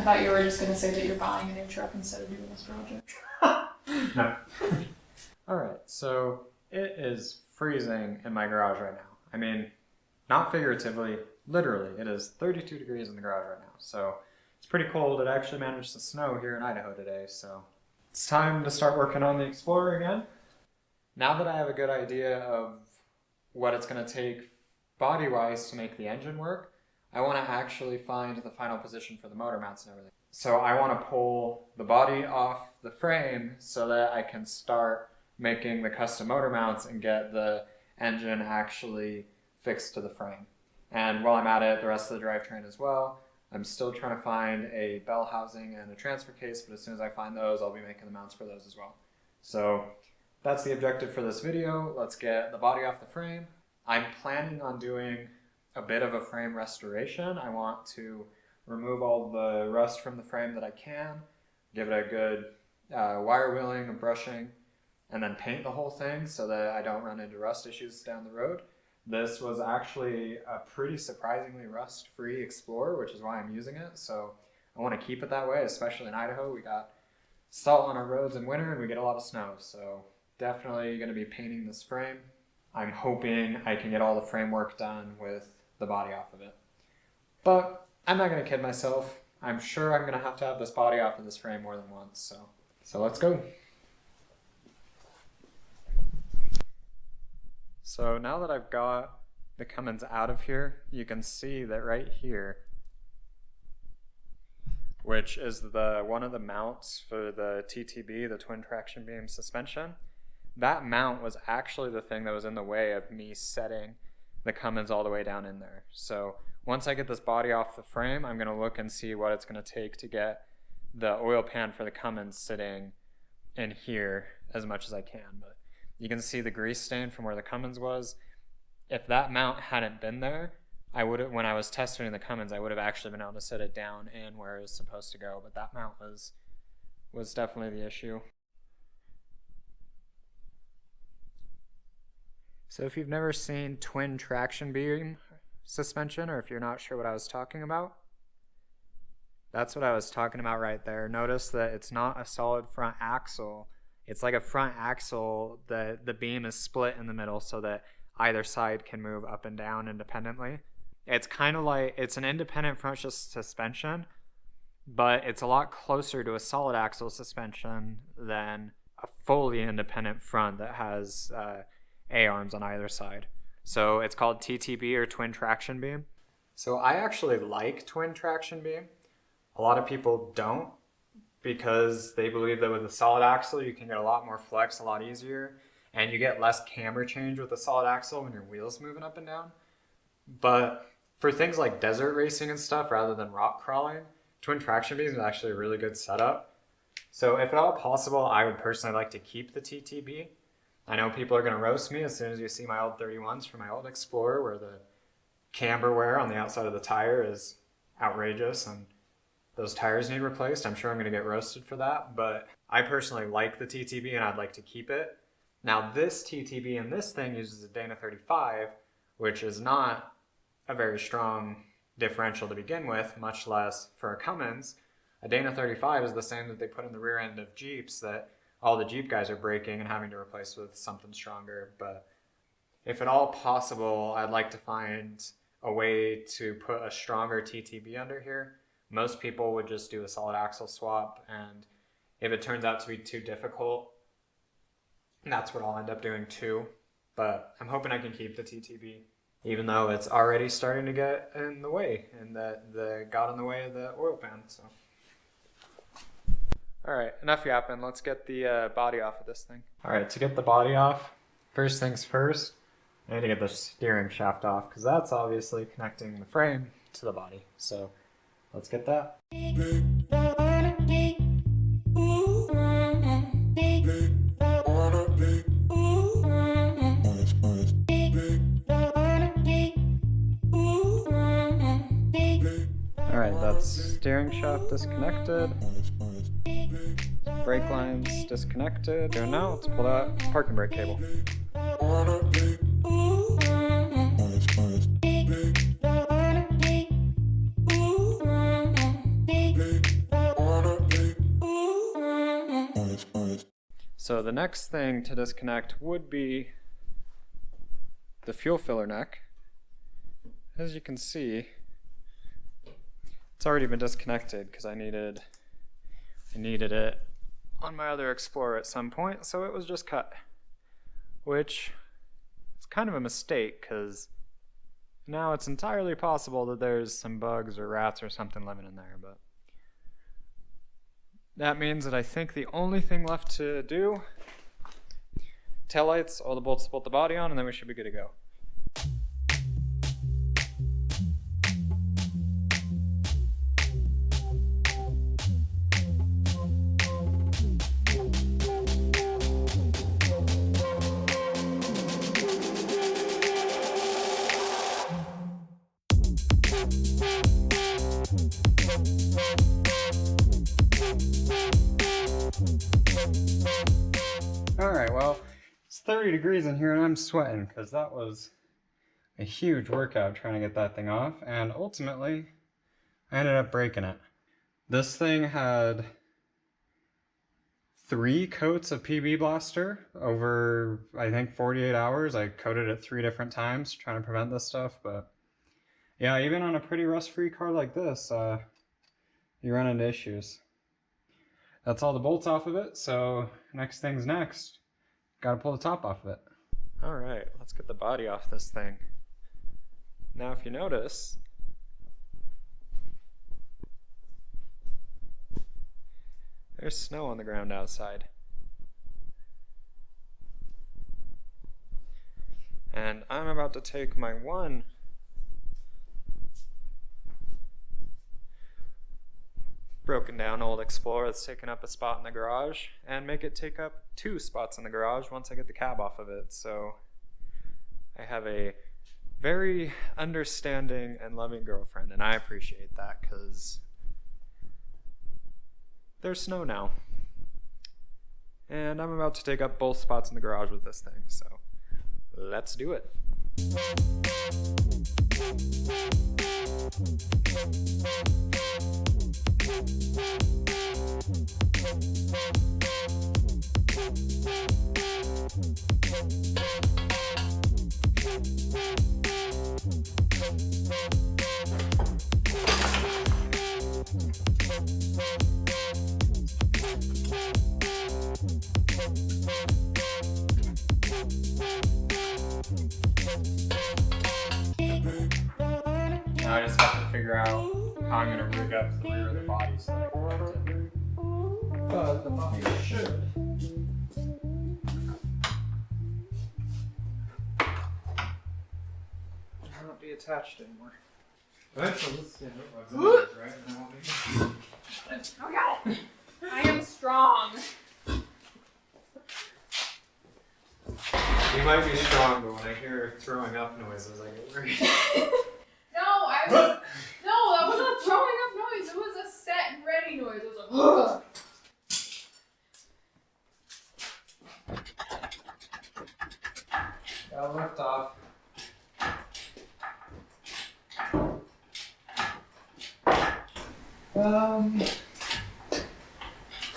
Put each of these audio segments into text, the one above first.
I thought you were just going to say that you're buying a new truck instead of doing this project. No. Alright, so it is freezing in my garage right now. I mean, not figuratively, literally. It is 32 degrees in the garage right now. So it's pretty cold. It actually managed to snow here in Idaho today. So it's time to start working on the Explorer again. Now that I have a good idea of what it's going to take body-wise to make the engine work, I want to actually find the final position for the motor mounts and everything. So I want to pull the body off the frame so that I can start making the custom motor mounts and get the engine actually fixed to the frame. And while I'm at it, the rest of the drivetrain as well. I'm still trying to find a bell housing and a transfer case, but as soon as I find those, I'll be making the mounts for those as well. So that's the objective for this video. Let's get the body off the frame. I'm planning on doing a bit of a frame restoration. I want to remove all the rust from the frame that I can, give it a good wire wheeling and brushing, and then paint the whole thing so that I don't run into rust issues down the road. This was actually a pretty surprisingly rust-free Explorer, which is why I'm using it. So I want to keep it that way, especially in Idaho. We got salt on our roads in winter and we get a lot of snow. So definitely going to be painting this frame. I'm hoping I can get all the framework done with the body off of it. But I'm not going to kid myself. I'm sure I'm going to have this body off of this frame more than once. So let's go. So now that I've got the Cummins out of here, you can see that right here, which is one of the mounts for the TTB, the twin traction beam suspension, that mount was actually the thing that was in the way of me setting the Cummins all the way down in there. So once I get this body off the frame, I'm going to look and see what it's going to take to get the oil pan for the Cummins sitting in here as much as I can. But you can see the grease stain from where the Cummins was. If that mount hadn't been there, when I was testing the Cummins, I would have actually been able to set it down in where it was supposed to go. But that mount was definitely the issue. So if you've never seen twin traction beam suspension, or if you're not sure what I was talking about, that's what I was talking about right there. Notice that it's not a solid front axle. It's like a front axle that the beam is split in the middle so that either side can move up and down independently. It's kind of like, it's an independent front suspension, but it's a lot closer to a solid axle suspension than a fully independent front that has A-arms on either side. So it's called TTB, or twin traction beam. So I actually like twin traction beam. A lot of people don't, because they believe that with a solid axle you can get a lot more flex a lot easier, and you get less camber change with a solid axle when your wheel's moving up and down. But for things like desert racing and stuff, rather than rock crawling, twin traction beam is actually a really good setup. So if at all possible, I would personally like to keep the TTB. I know people are going to roast me as soon as you see my old 31s from my old Explorer, where the camber wear on the outside of the tire is outrageous and those tires need replaced. I'm sure I'm going to get roasted for that, but I personally like the TTB and I'd like to keep it. Now this TTB in this thing uses a Dana 35, which is not a very strong differential to begin with, much less for a Cummins. A Dana 35 is the same that they put in the rear end of Jeeps that all the Jeep guys are breaking and having to replace with something stronger. But if at all possible, I'd like to find a way to put a stronger TTB under here. Most people would just do a solid axle swap, and if it turns out to be too difficult, that's what I'll end up doing too. But I'm hoping I can keep the TTB, even though it's already starting to get in the way, and that got in the way of the oil pan. So, all right, enough yapping. Let's get the body off of this thing. All right, to get the body off, first things first, I need to get the steering shaft off, because that's obviously connecting the frame to the body. So let's get that. Alright, that's steering shaft disconnected. Brake lines disconnected. So now let's pull that parking brake cable. So the next thing to disconnect would be the fuel filler neck. As you can see, it's already been disconnected because I needed it on my other Explorer at some point, so it was just cut, which is kind of a mistake because now it's entirely possible that there's some bugs or rats or something living in there, but that means that I think the only thing left to do, taillights, all the bolts to bolt the body on, and then we should be good to go. Alright, well, it's 30 degrees in here and I'm sweating because that was a huge workout trying to get that thing off, and ultimately I ended up breaking it. This thing had 3 coats of PB Blaster over, I think, 48 hours. I coated it 3 different times trying to prevent this stuff, but yeah, even on a pretty rust-free car like this, you run into issues. That's all the bolts off of it, so next thing's next. Gotta pull the top off of it. Alright, let's get the body off this thing. Now if you notice, there's snow on the ground outside. And I'm about to take my one broken down old Explorer that's taken up a spot in the garage and make it take up 2 spots in the garage once I get the cab off of it. So I have a very understanding and loving girlfriend, and I appreciate that because there's snow now. And I'm about to take up both spots in the garage with this thing, so let's do it. Now I just have to figure out how I'm going to rig up the rear of the body so that I can mount it. But the body should not be attached anymore. Right, so let's right? I got it. I am strong. You might be strong, but when I hear throwing up noises, I get worried. No, that wasn't a throwing up noise. It was a set and ready noise. It was like, Gotta lift off.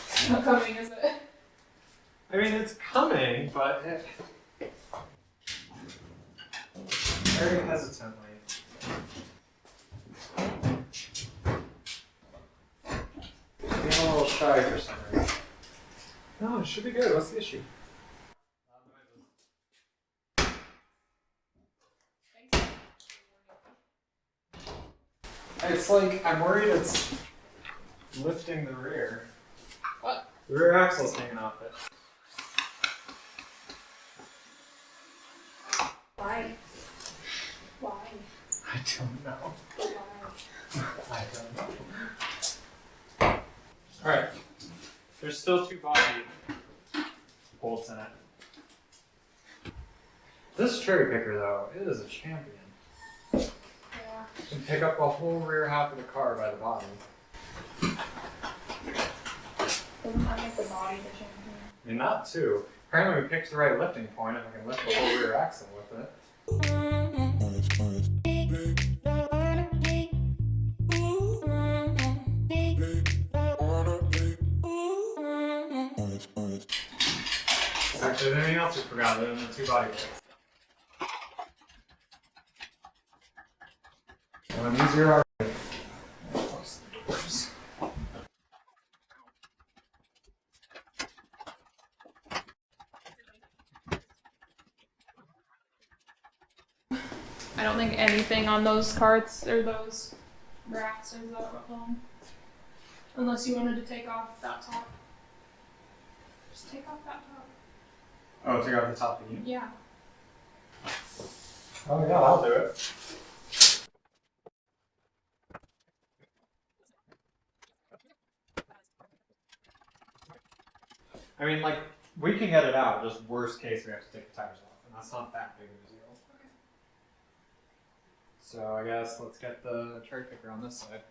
It's not coming, is it? I mean, it's coming, but very hesitantly. Being a little shy for some reason. No, it should be good. What's the issue? It's like, I'm worried it's lifting the rear. What? The rear axle's hanging off it. Why? Why? I don't know. Why? I don't know. Alright. There's still 2 body bolts in it. This cherry picker, though, it is a champion. Yeah. You can pick up the whole rear half of the car by the bottom. Doesn't that make the body the champion? I mean, not 2. Apparently we picked the right lifting point if I can lift the whole rear axle with it. If there's anything else we forgot, other than the 2 body kits. And these are our close the doors. I don't think anything on those carts or those racks is that home. Unless you wanted to take off that top. Just take off that top. Oh, take out the top again? Yeah. Oh yeah, I'll do it. I mean, like, we can get it out, just worst case we have to take the tires off, and that's not that big of a deal. Okay. So I guess let's get the cherry picker on this side.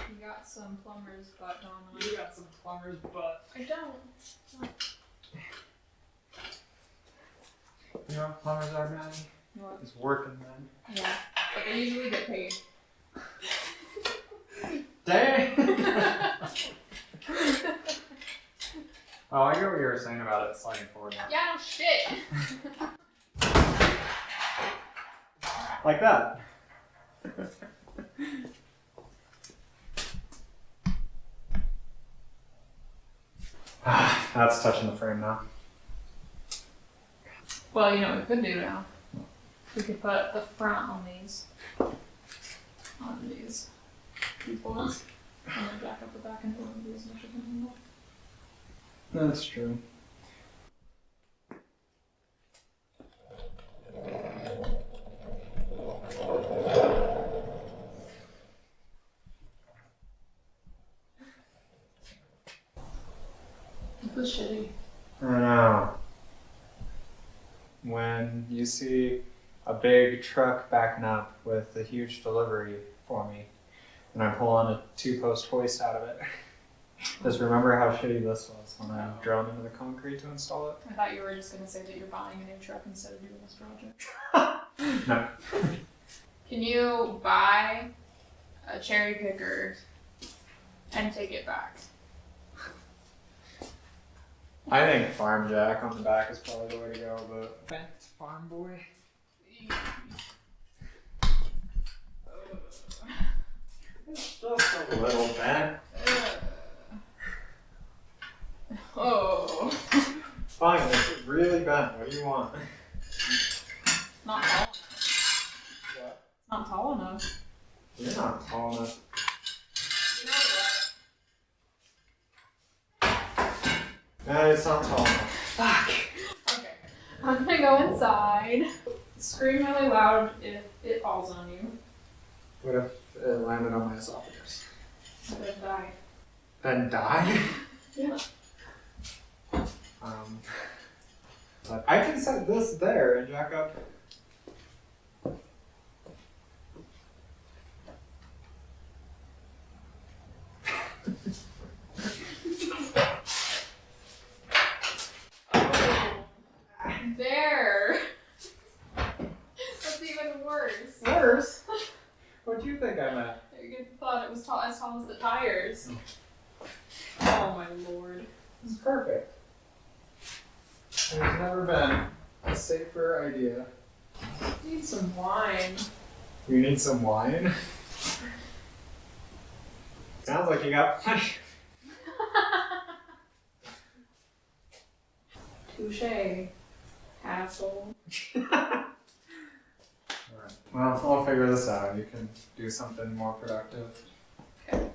You got some plumber's butt going on. You got some plumber's butt. I don't. You know what plumbers are, Maddie? What? It's working men. Yeah. But they usually get paid. Dang! Oh, I get what you were saying about it sliding forward now. Yeah, no shit. Like that. That's touching the frame now. Well, you know what we could do now? We could put the front on these. On these. These boards. And then jack up the back and put them these much as possible. That's true. This is shitty. I know. When you see a big truck backing up with a huge delivery for me, and I'm pulling a 2-post hoist out of it, just remember how shitty this was when I drove into the concrete to install it. I thought you were just going to say that you're buying a new truck instead of doing this project. No. Can you buy a cherry picker and take it back? I think Farm Jack on the back is probably the way to go, but bent farm boy. It's just a little bent. Oh. Fine, it's really bent. What do you want? Not tall enough. What? Not tall enough. You're not tall enough. You know what? No, it's not tall enough. Fuck! Okay. I'm gonna go inside. Scream really loud if it falls on you. What if it landed on my esophagus? And then die. Then die? Yeah. But I can set this there and jack up. There. That's even worse. Worse? What do you think I'm at? You thought it was as tall as the tires. Oh my lord. This is perfect. There's never been a safer idea. Need some wine. You need some wine? Sounds like you got plenty. Touche. Asshole. Alright. Well, I'll figure this out. You can do something more productive. Okay.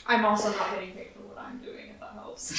I'm also not getting paid for what I'm doing, if that helps.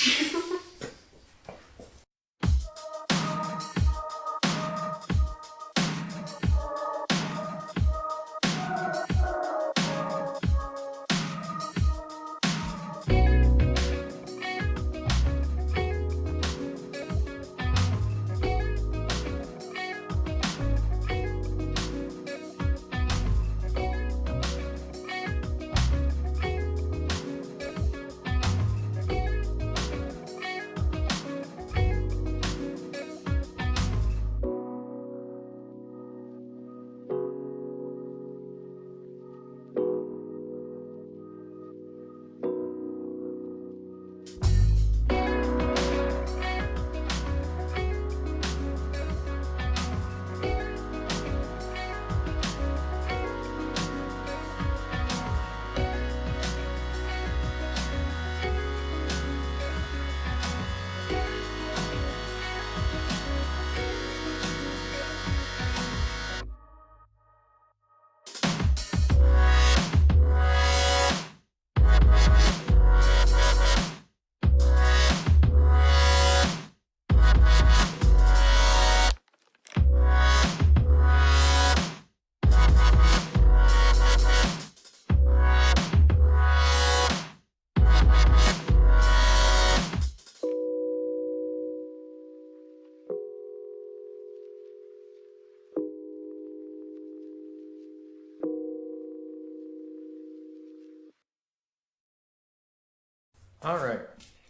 Alright,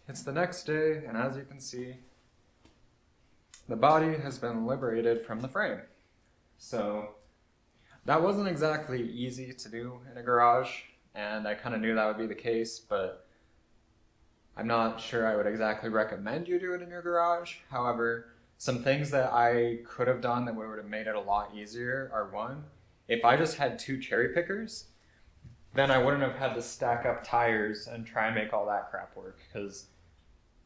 it's the next day, and as you can see, the body has been liberated from the frame. So that wasn't exactly easy to do in a garage, and I kind of knew that would be the case, but I'm not sure I would exactly recommend you do it in your garage. However, some things that I could have done that would have made it a lot easier are, one, if I just had 2 cherry pickers, then I wouldn't have had to stack up tires and try and make all that crap work, because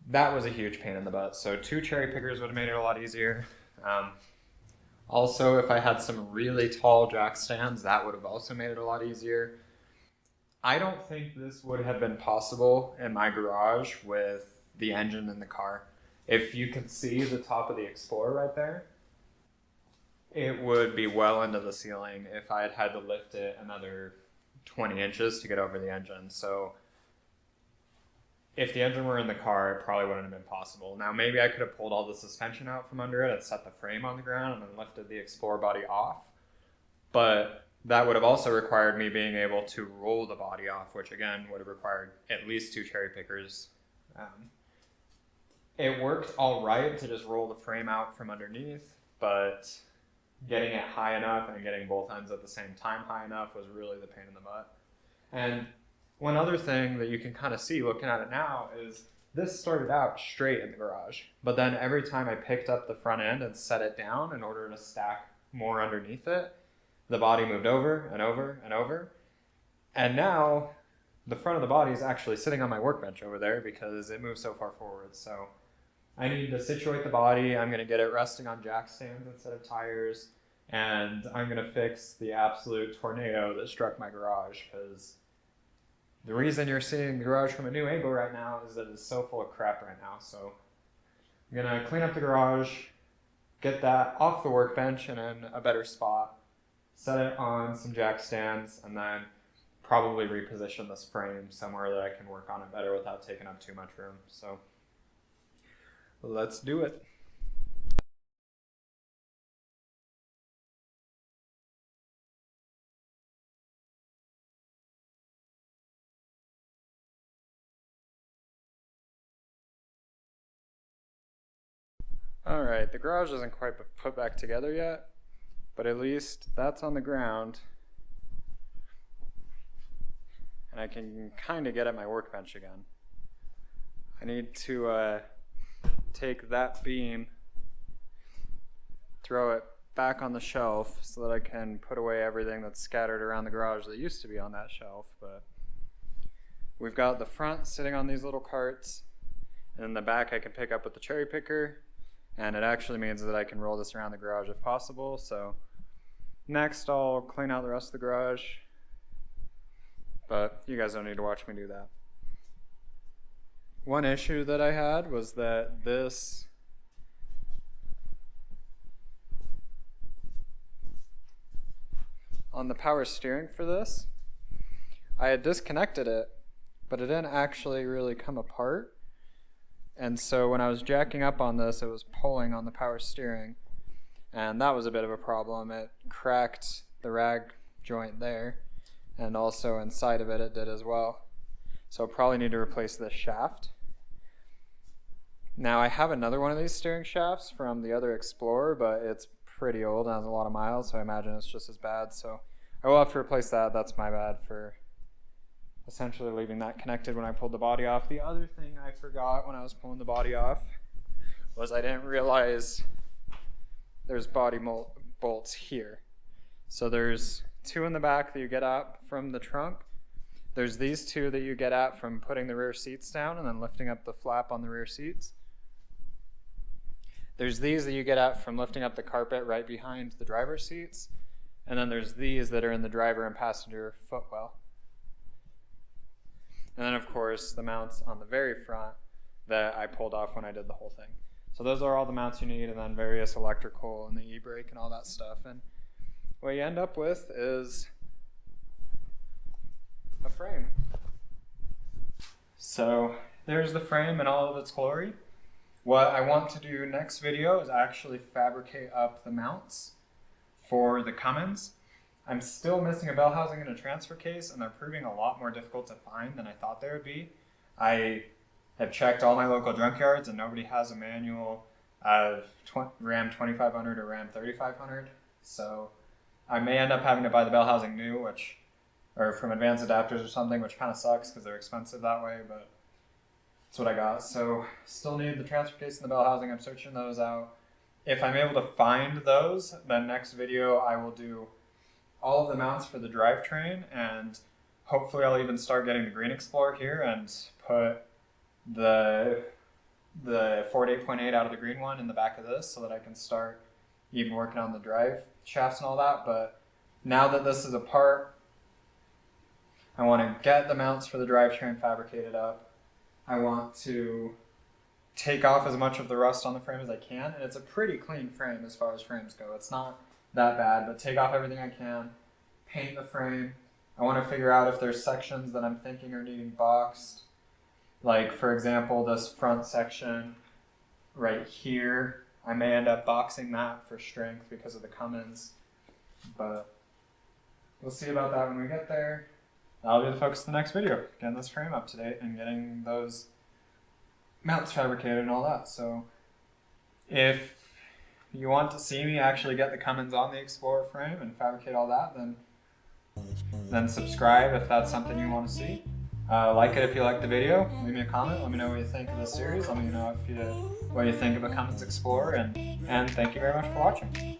that was a huge pain in the butt. So 2 cherry pickers would have made it a lot easier. Also, if I had some really tall jack stands, that would have also made it a lot easier. I don't think this would have been possible in my garage with the engine in the car. If you can see the top of the Explorer right there, it would be well into the ceiling if I had had to lift it another 20 inches to get over the engine. So if the engine were in the car, it probably wouldn't have been possible. Now, maybe I could have pulled all the suspension out from under it and set the frame on the ground and then lifted the Explorer body off. But that would have also required me being able to roll the body off, which again would have required at least 2 cherry pickers. It worked all right to just roll the frame out from underneath, but getting it high enough and getting both ends at the same time high enough was really the pain in the butt. And one other thing that you can kind of see looking at it now is this started out straight in the garage, but then every time I picked up the front end and set it down in order to stack more underneath it, the body moved over and over and over. And now the front of the body is actually sitting on my workbench over there because it moved so far forward. So I need to situate the body. I'm going to get it resting on jack stands instead of tires. And I'm going to fix the absolute tornado that struck my garage, because the reason you're seeing the garage from a new angle right now is that it's so full of crap right now. So I'm going to clean up the garage, get that off the workbench and in a better spot, set it on some jack stands, and then probably reposition this frame somewhere that I can work on it better without taking up too much room. So let's do it. Alright, the garage isn't quite put back together yet, but at least that's on the ground, and I can kind of get at my workbench again. I need to take that beam, throw it back on the shelf so that I can put away everything that's scattered around the garage that used to be on that shelf. But we've got the front sitting on these little carts, and in the back I can pick up with the cherry picker, and it actually means that I can roll this around the garage if possible. So next I'll clean out the rest of the garage, but you guys don't need to watch me do that. One issue that I had was that this on the power steering for this, I had disconnected it, but it didn't actually really come apart. And so when I was jacking up on this, it was pulling on the power steering, and that was a bit of a problem. It cracked the rag joint there, and also inside of it, it did as well. So I'll probably need to replace this shaft. Now I have another one of these steering shafts from the other Explorer, but it's pretty old and has a lot of miles, so I imagine it's just as bad. So I will have to replace that. That's my bad for essentially leaving that connected when I pulled the body off. The other thing I forgot when I was pulling the body off was I didn't realize there's body bolts here. So there's 2 in the back that you get at from the trunk. There's these 2 that you get at from putting the rear seats down and then lifting up the flap on the rear seats. There's these that you get at from lifting up the carpet right behind the driver's seats. And then there's these that are in the driver and passenger footwell. And then, of course, the mounts on the very front that I pulled off when I did the whole thing. So those are all the mounts you need, and then various electrical and the e-brake and all that stuff. And what you end up with is a frame. So there's the frame in all of its glory. What I want to do next video is actually fabricate up the mounts for the Cummins. I'm still missing a bell housing and a transfer case, and they're proving a lot more difficult to find than I thought they would be. I I've checked all my local junkyards and nobody has a manual Ram 2500 or Ram 3500. So I may end up having to buy the bell housing new, or from Advanced Adapters or something, which kind of sucks because they're expensive that way, but that's what I got. So still need the transfer case and the bell housing. I'm searching those out. If I'm able to find those, then next video I will do all of the mounts for the drivetrain, and hopefully I'll even start getting the Green Explorer here and put the Ford 8.8 out of the green one in the back of this so that I can start even working on the drive shafts and all that. But now that this is apart, I want to get the mounts for the drivetrain fabricated up. I want to take off as much of the rust on the frame as I can, and it's a pretty clean frame as far as frames go. It's not that bad, but take off everything I can, paint the frame. I want to figure out if there's sections that I'm thinking are needing boxed. Like, for example, this front section right here, I may end up boxing that for strength because of the Cummins, but we'll see about that when we get there. That'll be the focus of the next video, getting this frame up to date and getting those mounts fabricated and all that. So if you want to see me actually get the Cummins on the Explorer frame and fabricate all that, then subscribe if that's something you want to see. Like it if you like the video, leave me a comment, let me know what you think of the series, let me know what you think of a Cummins Explorer, and thank you very much for watching.